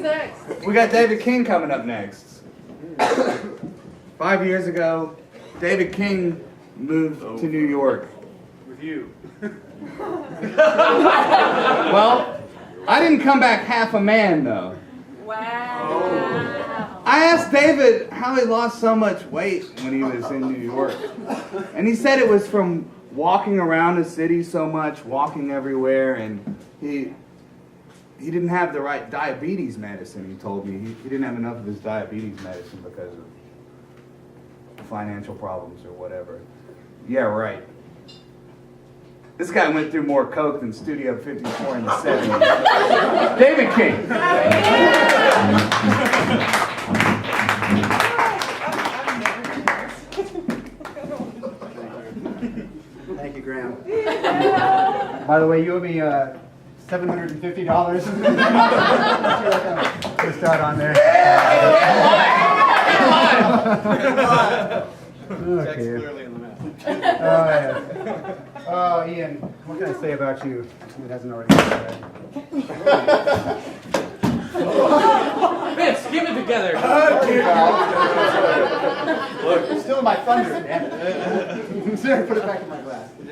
next? We got David King coming up next. 5 years ago, David King moved to New York. With you. Well, I didn't come back half a man, though. Wow. I asked David how he lost so much weight when he was in New York. And he said it was from walking around the city so much, walking everywhere, and he didn't have the right diabetes medicine, he told me. He didn't have enough of his diabetes medicine because of financial problems or whatever. Yeah, right. This guy went through more coke than Studio 54 in the 70s. David King. Thank you, Graham. By the way, you owe me $750. Just start on there. Text clearly in the message. Oh, yeah. Oh, Ian, what can I say about you that hasn't already been said? Vince, give it together. Look, you're still in my thunder, man. Sorry, put it back in my glass. I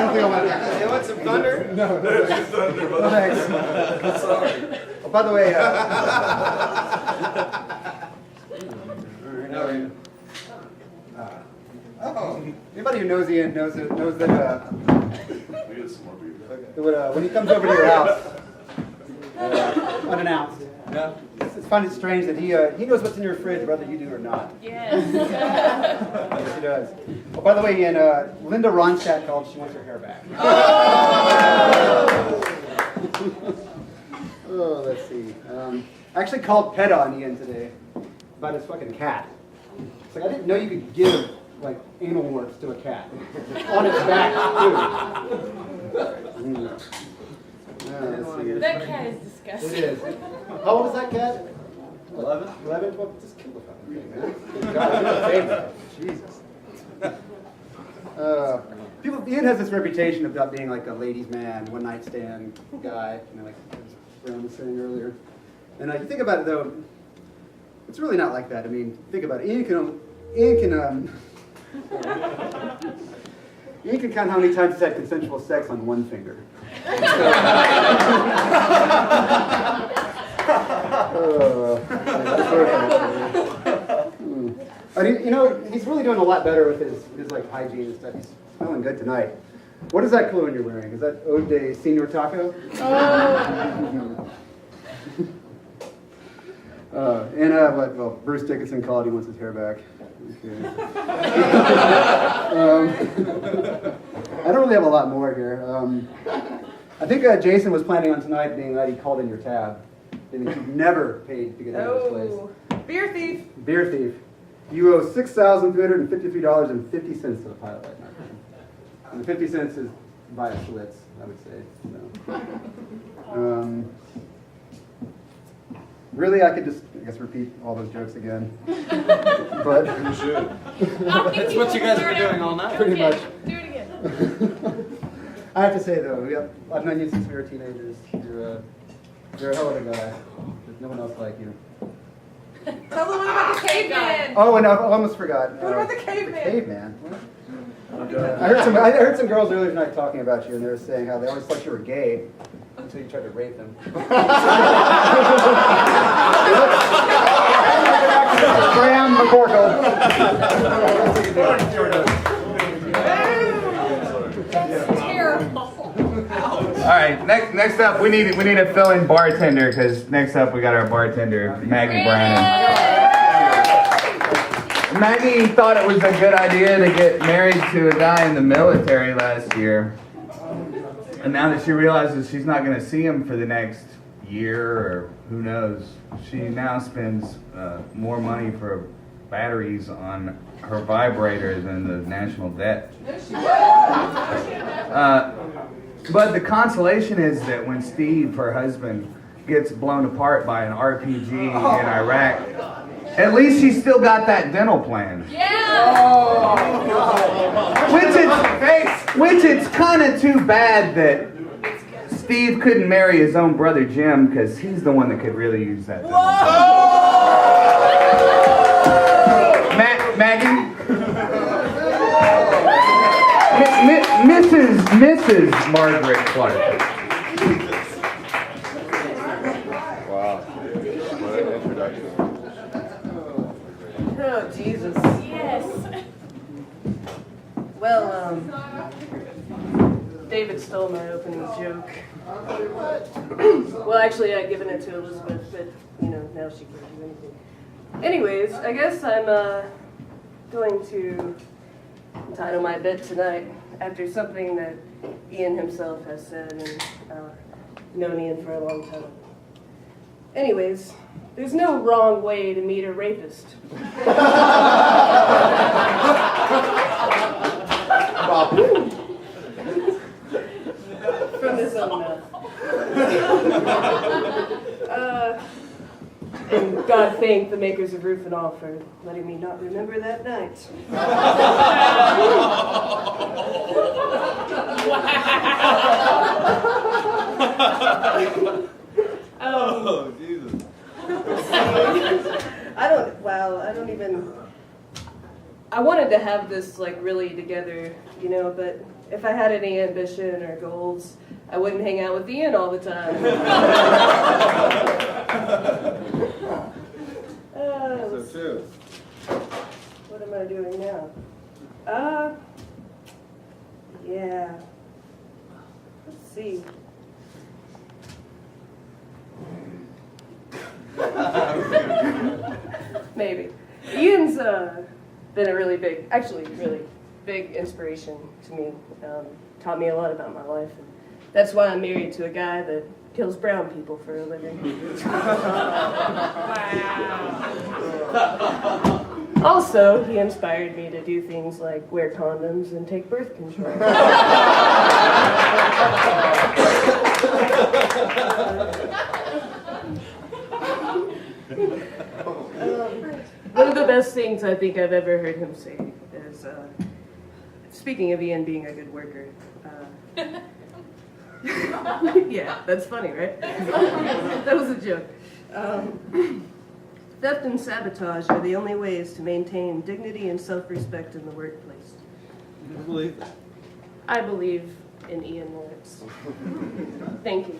don't think I want that. You want some thunder? No, There's your thunder. no thanks. Sorry. Oh, by the way, anybody who knows Ian knows that when he comes over to your house unannounced, it's fun and strange that he knows what's in your fridge whether you do or not. Yes. Yes, he does. Oh, by the way, Ian, Linda Ronstadt called. She wants her hair back. Oh, let's see. I actually called PETA on Ian today about his fucking cat. It's like I didn't know you could give like anal warts to a cat on its back too. That cat is disgusting. It is. How old is that cat? 11? 11, 12? Just kill the fucking thing, man. Good God, you're not saying that. Jesus. Ian has this reputation of not being like a ladies' man, one night stand guy, like Brown was saying earlier. And you think about it though, it's really not like that. I mean, think about it. Ian can count how many times he's had consensual sex on one finger. You know, he's really doing a lot better with his like hygiene and stuff. He's smelling good tonight. What is that cologne you're wearing? Is that Ode de Senor Taco? Well, Bruce Dickinson called. He wants his hair back. Okay. I don't really have a lot more here. I think Jason was planning on tonight being that he called in your tab. And he never paid to get out of this place. Beer thief. Beer thief. You owe $6,353.50 to the pilot right now. And the 50 cents is by a Schlitz, I would say. So. Really, I could just, I guess, repeat all those jokes again. But You should. That's what you guys have been doing all night. pretty much. Do it again. I have to say though, I've known you since we were teenagers. You're a hell of a guy. There's no one else like you. Tell the one about the caveman. Oh, and I almost forgot. What about the caveman? The caveman. I heard some girls earlier tonight talking about you, and they were saying how they always thought you were gay until you tried to rape them. Graham Mccorkle. Terrible. All right, next up, we need a fill-in bartender because next up we got our bartender Maggie Brannon. Maggie thought it was a good idea to get married to a guy in the military last year, and now that she realizes she's not going to see him for the next year or who knows, she now spends more money for batteries on her vibrator than the national debt. But the consolation is that when Steve, her husband, gets blown apart by an RPG in Iraq, at least she's still got that dental plan. Yeah. Which it's kind of too bad that Steve couldn't marry his own brother Jim because he's the one that could really use that. Maggie? Mrs. Margaret Clark. Wow. What an introduction. Oh, Jesus. Yes. Well, David stole my opening joke. Well, actually, I'd given it to Elizabeth, but, now she can't do anything. Anyways, I guess I'm, going to entitle my bit tonight after something that Ian himself has said, and known Ian for a long time. Anyways, there's no wrong way to meet a rapist. From his own mouth. And God thank the makers of Roof and All for letting me not remember that night. Oh, Jesus. I wanted to have this like really together, but if I had any ambition or goals, I wouldn't hang out with Ian all the time. So true. What am I doing now? Yeah. Let's see. Maybe. Ian's been a really big inspiration to me. Taught me a lot about my life. And that's why I'm married to a guy that kills brown people for a living. Wow. Also, he inspired me to do things like wear condoms and take birth control. One of the best things I think I've ever heard him say is, speaking of Ian being a good worker, yeah, that's funny, right? That was a joke. Theft and sabotage are the only ways to maintain dignity and self-respect in the workplace. I believe that. I believe in Ian Lawrence. Thank you.